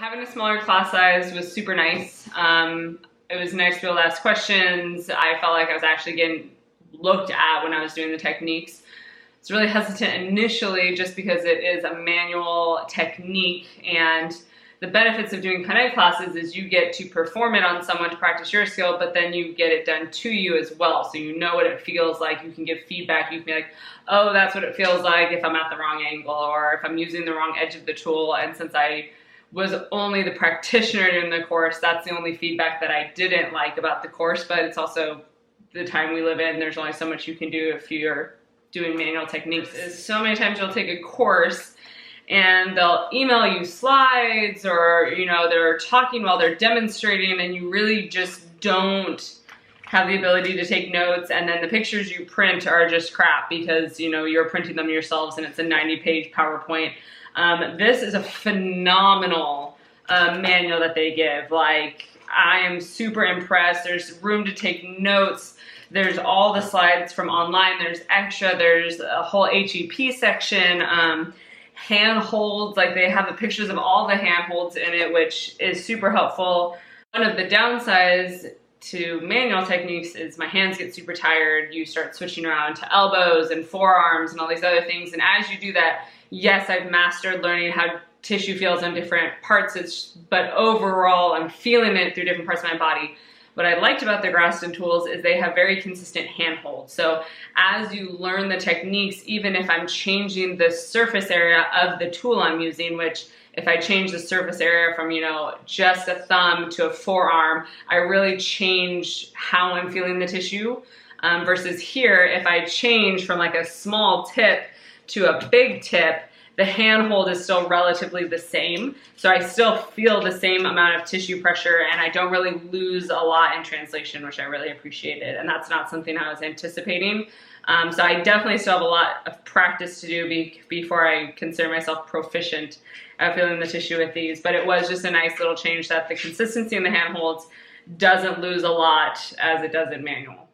Having a smaller class size was super nice. It was nice to be able to ask questions. I felt like I was actually getting looked at when I was doing the techniques. I was really hesitant initially just because it is a manual technique, and the benefits of doing kinetic classes is you get to perform it on someone to practice your skill, but then you get it done to you as well. So you know what it feels like. You can give feedback. You can be like, oh, that's what it feels like if I'm at the wrong angle or if I'm using the wrong edge of the tool. And since I was only the practitioner during the course, that's the only feedback that I didn't like about the course, but it's also the time we live in. There's only so much you can do if you're doing manual techniques. So many times you'll take a course and they'll email you slides, or they're talking while they're demonstrating, and you really just don't have the ability to take notes, and then the pictures you print are just crap because you're printing them yourselves and it's a 90-page PowerPoint. This is a phenomenal manual that they give. Like, I am super impressed. There's room to take notes. There's all the slides from online. There's extra. There's a whole HEP section. Handholds, like they have the pictures of all the handholds in it, which is super helpful. One of the downsides to manual techniques is my hands get super tired. You start switching around to elbows and forearms and all these other things. And as you do that, yes, I've mastered learning how tissue feels on different parts, but overall I'm feeling it through different parts of my body. What I liked about the Graston tools is they have very consistent handholds. So as you learn the techniques, even if I'm changing the surface area of the tool I'm using, which if I change the surface area from, just a thumb to a forearm, I really change how I'm feeling the tissue. Versus here, if I change from like a small tip to a big tip, the handhold is still relatively the same. So I still feel the same amount of tissue pressure, and I don't really lose a lot in translation, which I really appreciated. And that's not something I was anticipating. So I definitely still have a lot of practice to do before I consider myself proficient at feeling the tissue with these. But it was just a nice little change that the consistency in the handholds doesn't lose a lot as it does in manual.